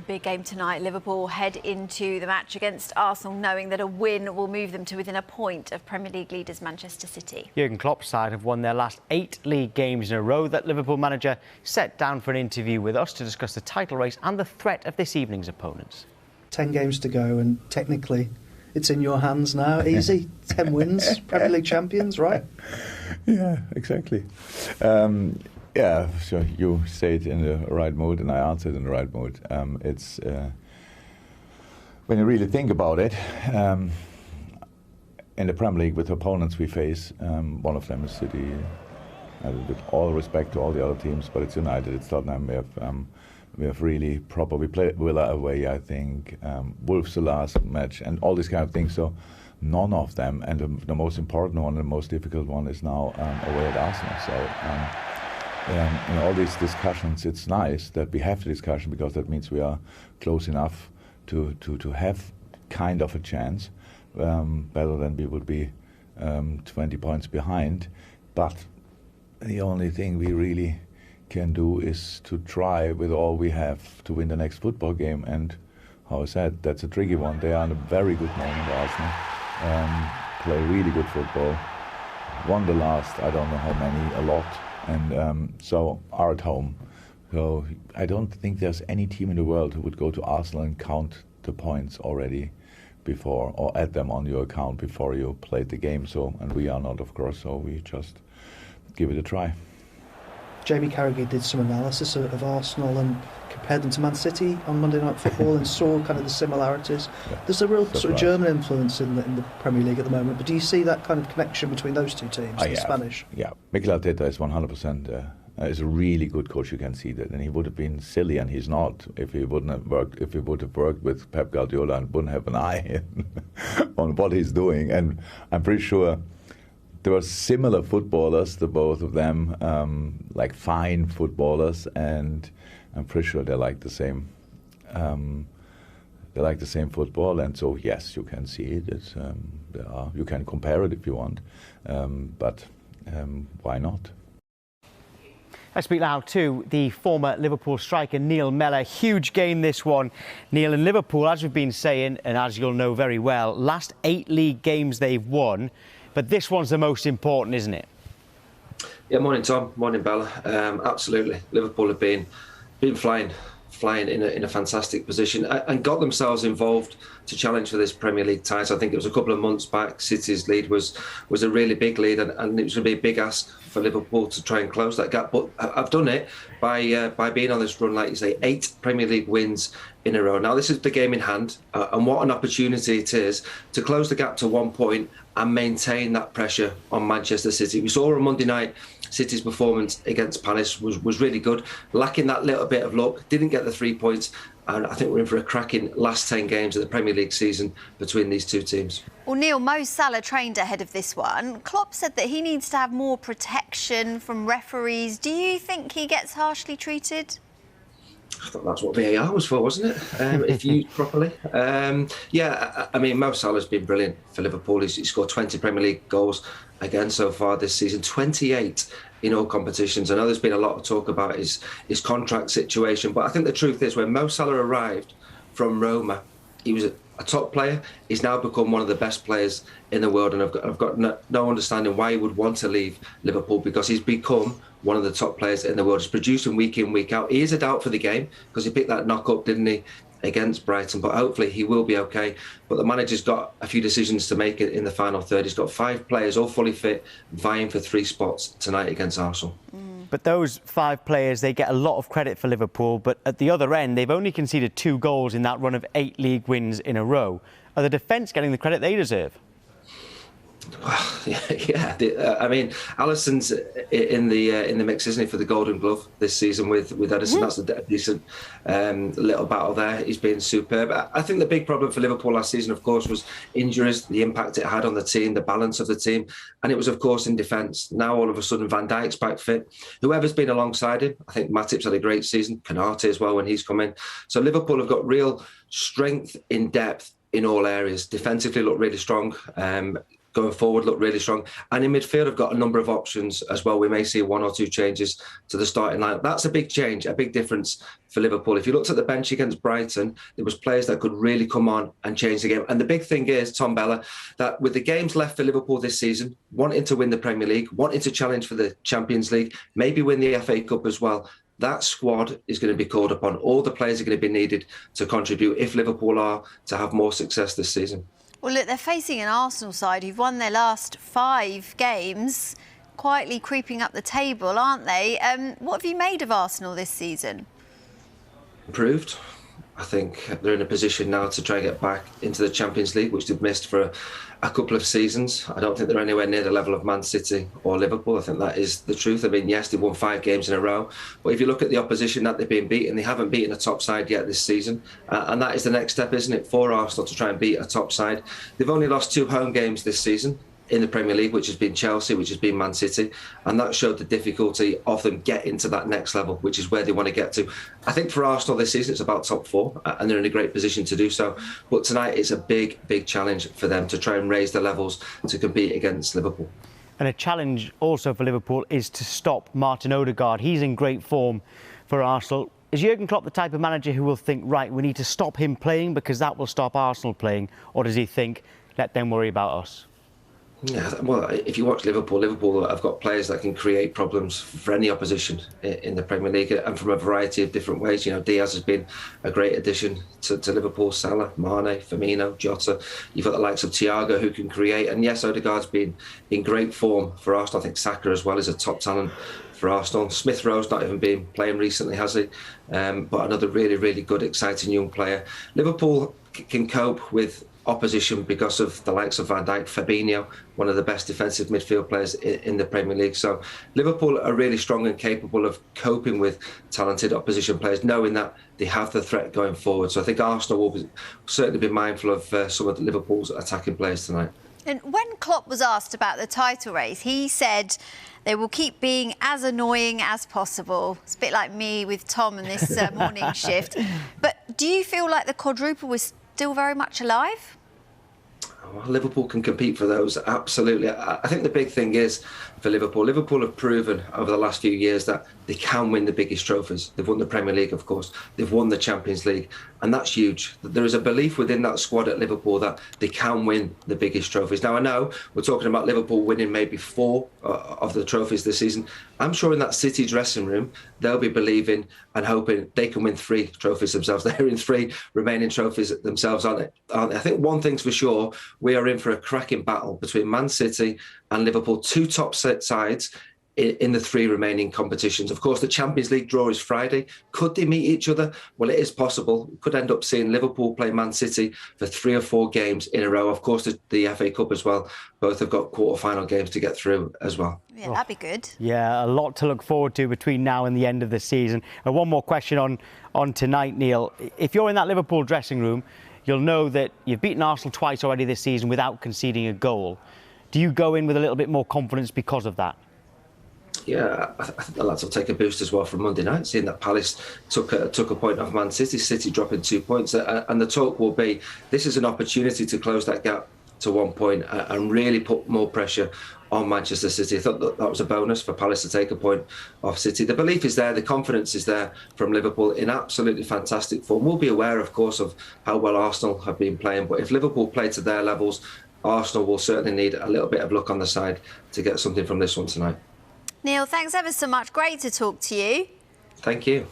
big game tonight. Liverpool head into the match against Arsenal knowing that a win will move them to within a point of Premier League leaders Manchester City. Jurgen Klopp's side have won their last 8 league games in a row. That Liverpool manager sat down for an interview with us to discuss the title race and the threat of this evening's opponents. 10 games to go and technically it's in your hands now. Easy. 10 wins, Premier League champions, right? Yeah, exactly. Yeah, so you say it in the right mood and I answered in the right mood. It's when you really think about it, in the Premier League with the opponents we face, one of them is City. With all respect to all the other teams, but it's United, it's Tottenham. We have really probably played Villa away, I think, Wolves the last match, and all these kind of things. So none of them, and the most important one, the most difficult one, is now away at Arsenal. So. In all these discussions, it's nice that we have the discussion because that means we are close enough to have kind of a chance, better than we would be 20 points behind. But the only thing we really can do is to try with all we have to win the next football game. And how I said, that's a tricky one. They are in a very good moment, Arsenal. Play really good football. Won the last, I don't know how many, a lot. And so are at home. So I don't think there's any team in the world who would go to Arsenal and count the points already before, or add them on your account before you played the game. So, and we are not, of course, so we just give it a try. Jamie Carragher did some analysis of Arsenal and compared them to Man City on Monday Night Football and saw kind of the similarities. Yeah, there's a real sort of German influence in the Premier League at the moment, but do you see that kind of connection between those two teams, the Spanish? Yeah, Mikel Arteta is 100%. Is a really good coach. You can see that, and he would have been silly, and he's not, if he wouldn't have worked. If he would have worked with Pep Guardiola and wouldn't have an eye on what he's doing, and I'm pretty sure. There were similar footballers, the both of them, like fine footballers, and I'm pretty sure they like the same. They like the same football, and so yes, you can see it. It's, you can compare it if you want, but why not? I speak now to the former Liverpool striker Neil Mellor. Huge game this one. Neil, in Liverpool, as we've been saying, and as you'll know very well, last 8 league games they've won. But this one's the most important, isn't it? Yeah, morning Tom, morning Bella. Absolutely, Liverpool have been flying in a fantastic position and got themselves involved to challenge for this Premier League title. I think it was a couple of months back. City's lead was a really big lead, and it was going to be a big ask for Liverpool to try and close that gap. But I've done it by being on this run, like you say, 8 Premier League wins in a row. Now this is the game in hand, and what an opportunity it is to close the gap to 1 point and maintain that pressure on Manchester City. We saw on Monday night City's performance against Palace was really good, lacking that little bit of luck, didn't get the 3 points, and I think we're in for a cracking last 10 games of the Premier League season between these two teams. Well, Neil, Mo Salah trained ahead of this one. Klopp said that he needs to have more protection from referees. Do you think he gets harshly treated? I thought that's what VAR was for, wasn't it? If used properly. Yeah, I mean, Mo Salah's been brilliant for Liverpool. He's scored 20 Premier League goals again so far this season, 28 in all competitions. I know there's been a lot of talk about his contract situation, but I think the truth is when Mo Salah arrived from Roma, he was a top player. He's now become one of the best players in the world, and I've got no understanding why he would want to leave Liverpool, because he's become one of the top players in the world. He's producing week in, week out. He is a doubt for the game because he picked that knock up, didn't he, against Brighton, but hopefully he will be okay. But the manager's got a few decisions to make in the final third. He's got 5 players, all fully fit, vying for 3 spots tonight against Arsenal. But those 5 players, they get a lot of credit for Liverpool, but at the other end, they've only conceded 2 goals in that run of 8 league wins in a row. Are the defence getting the credit they deserve? Yeah, I mean, Alisson's in the mix, isn't he, for the Golden Glove this season with Edison? That's a decent little battle there. He's been superb. I think the big problem for Liverpool last season, of course, was injuries, the impact it had on the team, the balance of the team, and it was, of course, in defence. Now, all of a sudden, Van Dijk's back fit. Whoever's been alongside him, I think Matip's had a great season, Konate as well when he's come in. So Liverpool have got real strength in depth in all areas. Defensively look really strong. going forward look really strong. And in midfield, have got a number of options as well. We may see 1 or 2 changes to the starting lineup. That's a big change, a big difference for Liverpool. If you looked at the bench against Brighton, there was players that could really come on and change the game. And the big thing is, Tom Bella, that with the games left for Liverpool this season, wanting to win the Premier League, wanting to challenge for the Champions League, maybe win the FA Cup as well, that squad is going to be called upon. All the players are going to be needed to contribute if Liverpool are to have more success this season. Well, look, they're facing an Arsenal side who've won their last 5 games, quietly creeping up the table, aren't they? What have you made of Arsenal this season? Improved. I think they're in a position now to try and get back into the Champions League, which they've missed for a couple of seasons. I don't think they're anywhere near the level of Man City or Liverpool. I think that is the truth. I mean, yes, they've won 5 games in a row, but if you look at the opposition that they've been beaten, they haven't beaten a top side yet this season. And that is the next step, isn't it, for Arsenal to try and beat a top side. They've only lost 2 home games this season in the Premier League, which has been Chelsea, which has been Man City, and that showed the difficulty of them getting to that next level, which is where they want to get to. I think for Arsenal this season it's about top 4, and they're in a great position to do so, but tonight it's a big challenge for them to try and raise the levels to compete against Liverpool. And a challenge also for Liverpool is to stop Martin Odegaard. He's in great form for Arsenal. Is Jurgen Klopp the type of manager who will think, right, we need to stop him playing because that will stop Arsenal playing, or does he think, let them worry about us? Yeah, well, if you watch Liverpool have got players that can create problems for any opposition in the Premier League, and from a variety of different ways. You know, Diaz has been a great addition to Liverpool. Salah, Mane, Firmino, Jota. You've got the likes of Thiago who can create, and yes, Odegaard's been in great form for Arsenal. I think Saka as well is a top talent for Arsenal. Smith Rowe's not even been playing recently, has he? But another really good, exciting young player. Liverpool can cope with opposition because of the likes of Van Dijk, Fabinho, one of the best defensive midfield players in the Premier League. So Liverpool are really strong and capable of coping with talented opposition players, knowing that they have the threat going forward. So I think Arsenal will certainly be mindful of some of Liverpool's attacking players tonight. And when Klopp was asked about the title race, he said they will keep being as annoying as possible. It's a bit like me with Tom and this morning shift. But do you feel like the quadruple was still very much alive? Well, Liverpool can compete for those, absolutely. I think the big thing is for Liverpool have proven over the last few years that they can win the biggest trophies. They've won the Premier League, of course. They've won the Champions League, and that's huge. There is a belief within that squad at Liverpool that they can win the biggest trophies. Now, I know we're talking about Liverpool winning maybe 4 of the trophies this season. I'm sure in that City dressing room, they'll be believing and hoping they can win 3 trophies themselves. They're in 3 remaining trophies themselves, aren't they? I think one thing's for sure, we are in for a cracking battle between Man City and Liverpool, 2 top sides in the 3 remaining competitions. Of course, the Champions League draw is Friday. Could they meet each other? Well, it is possible. We could end up seeing Liverpool play Man City for 3 or 4 games in a row. Of course, the FA Cup as well. Both have got quarter-final games to get through as well. Yeah, that'd be good. Yeah, a lot to look forward to between now and the end of the season. And one more question on tonight, Neil. If you're in that Liverpool dressing room, you'll know that you've beaten Arsenal twice already this season without conceding a goal. Do you go in with a little bit more confidence because of that? Yeah, I think the lads will take a boost as well from Monday night, seeing that Palace took a point off Man City, City dropping 2 points. And the talk will be, this is an opportunity to close that gap to 1 point and really put more pressure on Manchester City. I thought that was a bonus for Palace to take a point off City. The belief is there, the confidence is there from Liverpool in absolutely fantastic form. We'll be aware, of course, of how well Arsenal have been playing, but if Liverpool play to their levels, Arsenal will certainly need a little bit of luck on the side to get something from this one tonight. Neil, thanks ever so much. Great to talk to you. Thank you.